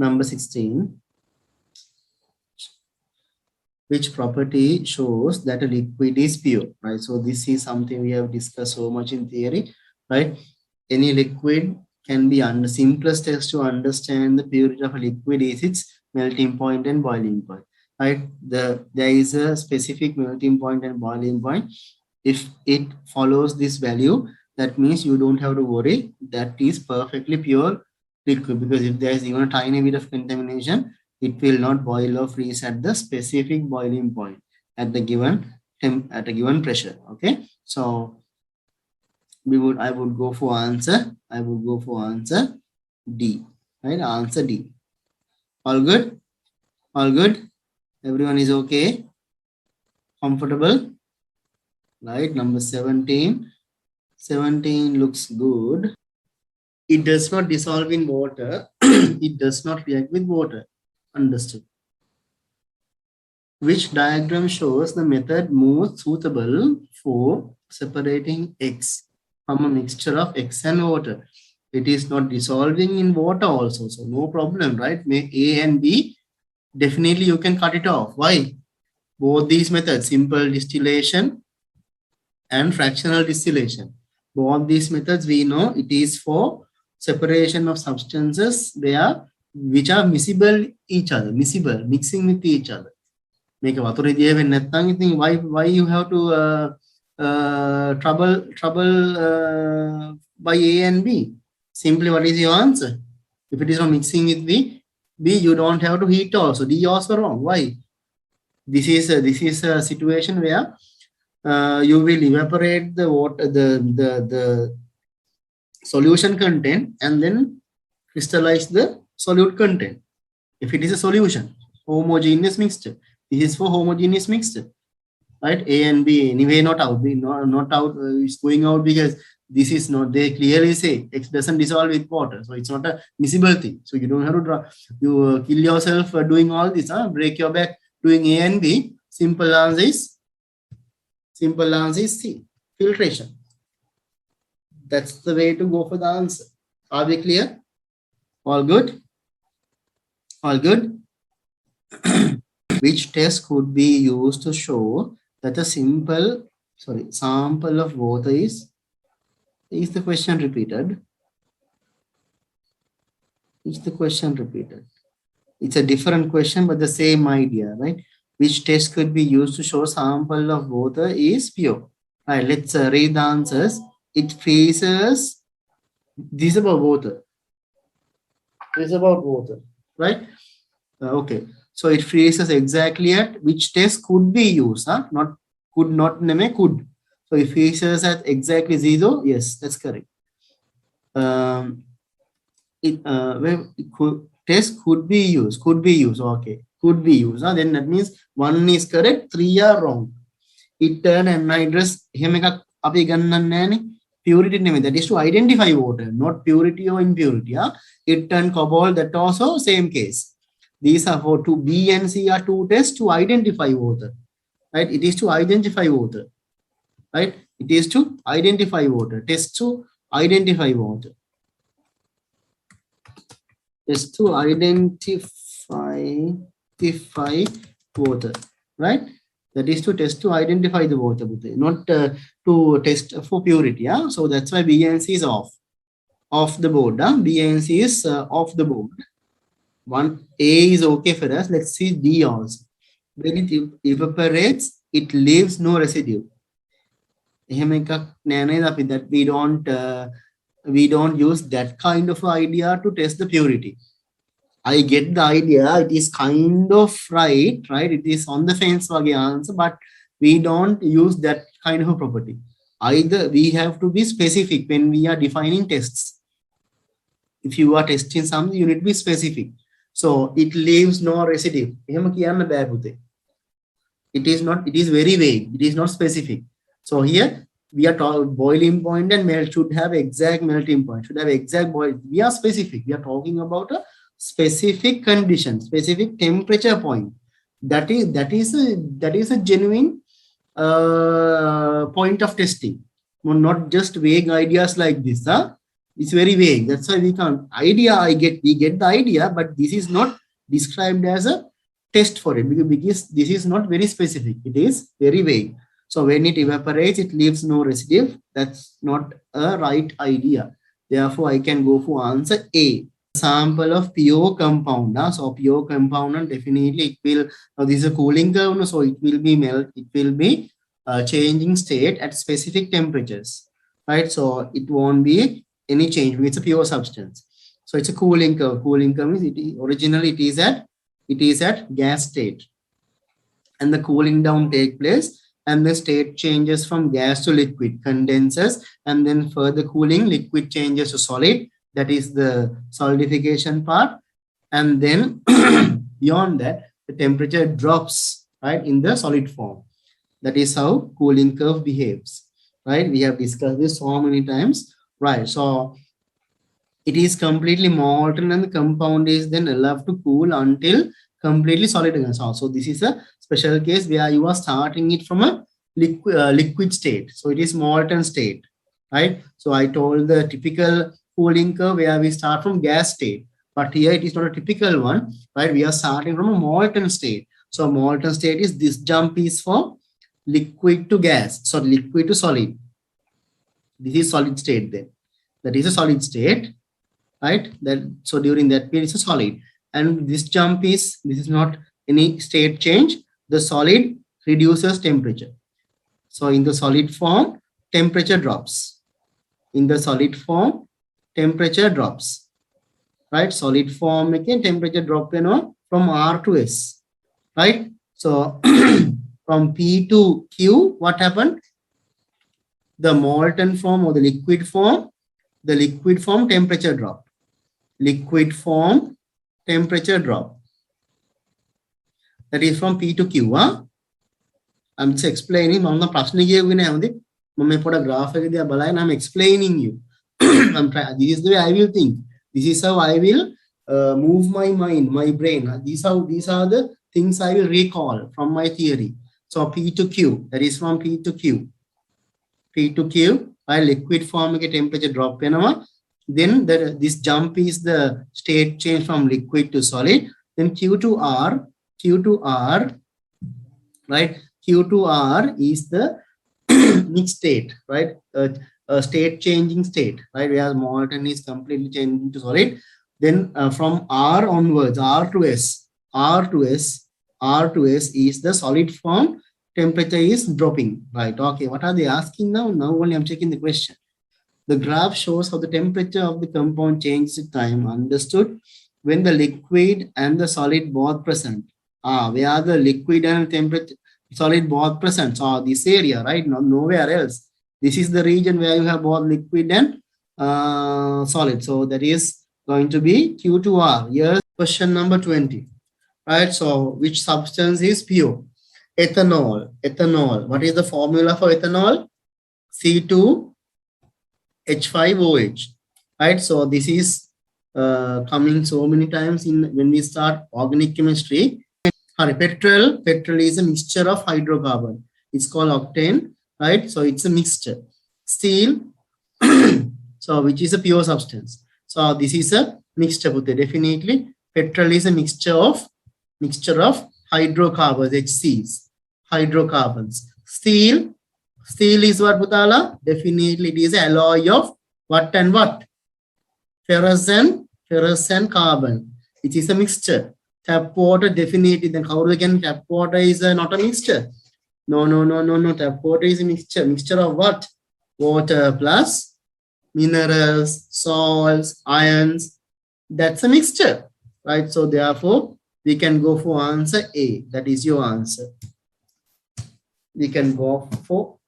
Number 16. Which property shows that a liquid is pure, right? So this is something we have discussed so much in theory, right? Any liquid can be under simplest test to understand the purity of a liquid is its melting point and boiling point, right? There is a specific melting point and boiling point. If it follows this value, that means you don't have to worry, that is perfectly pure liquid, because if there is even a tiny bit of contamination, it will not boil or freeze at the specific boiling point at the given pressure. Okay, so I would go for answer D, right? Answer D. All good, everyone is okay, comfortable, right? Number 17 looks good. It does not dissolve in water. It does not react with water. Understood. Which diagram shows the method most suitable for separating X from a mixture of X and water? It is not dissolving in water also, so no problem, right? A and B, definitely you can cut it off. Why? Both these methods, simple distillation and fractional distillation, both these methods we know it is for separation of substances which are mixing with each other. Make a වතුරේ දිය වෙන්නේ නැත්නම් ඉතින් why you have to trouble by A and B? Simply, what is your answer? If it is not mixing with B, you don't have to heat also. D also wrong. Why? This is a situation where you will evaporate the water, the solution content, and then crystallize the solute content. If it is a solution, homogeneous mixture. This is for homogeneous mixture, right? A and B anyway not out. Not out. It's going out because this is not. They clearly say X doesn't dissolve with water, so it's not a miscible thing. So you don't have to draw. You kill yourself doing all this. Break your back doing A and B. Simple answer is C. Filtration. That's the way to go for the answer. Are we clear? All good? All good? Which test could be used to show that a sample of water is the question repeated? Is the question repeated? It's a different question, but the same idea, right? Which test could be used to show sample of water is pure? All right, let's read the answers. It freezes. This is about water. This is about water, right? Okay. So it freezes exactly at which test could be used, not could, not name could. So it freezes at exactly 0. Yes, that's correct. Test could be used. Okay, could be used. Then that means 1 is correct, 3 are wrong. It turn anhydrous. Purity name, that is to identify water, not purity or impurity. It turn cobalt, that also same case. These are for two. B and C are two tests to identify water, right? It is to identify water, right? It is to identify water. Test to identify water. Test to identify water, right? That is to test to identify the water, not to test for purity. So that's why B and C is off the board. B and C is off the board. 1A is okay for us. Let's see D also. When it evaporates, it leaves no residue. That we don't use that kind of idea to test the purity. I get the idea. It is kind of right? It is on the fence answer, but we don't use that kind of a property. Either we have to be specific when we are defining tests. If you are testing something, you need to be specific. So it leaves no residue. It is not. It is very vague. It is not specific. So here we are talking boiling point and melt should have exact melting point. Should have exact boil. We are specific. We are talking about a specific condition, specific temperature point. That is a genuine point of testing. Not just vague ideas like this. It's very vague. That's why we can't. We get the idea, but this is not described as a test for it because this is not very specific. It is very vague. So when it evaporates, it leaves no residue. That's not a right idea. Therefore, I can go for answer A. Sample of pure compound. So pure compound, definitely it will. Now this is a cooling curve, so it will be It will be changing state at specific temperatures, right? So it won't be any change. It's a pure substance. So it's a cooling curve. Cooling curve is originally it is at gas state, and the cooling down take place, and the state changes from gas to liquid, condenses, and then further cooling, liquid changes to solid. That is the solidification part, and then beyond that, the temperature drops, right, in the solid form. That is how cooling curve behaves, right? We have discussed this so many times, right? So it is completely molten and the compound is then allowed to cool until completely solid again. So this is a special case where you are starting it from a liquid state. So it is molten state, right? So I told the typical cooling curve where we start from gas state, but here it is not a typical one, right? We are starting from a molten state. So molten state is this jump is for liquid to gas, so liquid to solid. This is solid state then. That is a solid state, right? So during that period it's a solid, and this jump is, this is not any state change. The solid reduces temperature. So in the solid form, temperature drops. In the solid form, temperature drops, right? Solid form again, temperature drop, from R to S, right? So from P to Q, what happened? The molten form or the liquid form temperature drop. Liquid form temperature drop. That is from P to Q. I'm just explaining. I'm graph. I'm explaining you. This is the way I will think. This is how I will move my mind, my brain. These are the things I will recall from my theory. So P to Q, that is from P to Q. P to Q, while liquid form temperature drop. Then this jump is the state change from liquid to solid. Then Q to R, right? Q to R is the mixed state, right? A state changing state, right? Where molten is completely changing to solid. Then from R onwards, R to S is the solid form. Temperature is dropping, right? Okay, what are they asking now? Now only I'm checking the question. The graph shows how the temperature of the compound changes with time. Understood? When the liquid and the solid both present. Where the liquid and temperature solid both present. So this area, right? Nowhere else. This is the region where you have both liquid and solid. So that is going to be Q to R. Here's question number 20. Right? So which substance is pure? Ethanol. What is the formula for ethanol? C2H5OH. Right? So this is coming so many times when we start organic chemistry. Petrol is a mixture of hydrocarbon. It's called octane, right? So it's a mixture. Steel, so which is a pure substance. So this is a mixture. Definitely, petrol is a mixture of hydrocarbons, HCs, hydrocarbons. Steel is what, Putala? Definitely it is an alloy of what and what? Ferrous and carbon. It is a mixture. Tap water, definitely. Then how again tap water is not a mixture? No. Tap water is a mixture. Mixture of what? Water plus minerals, salts, ions. That's a mixture, right? So therefore, we can go for answer A. That is your answer. We can go for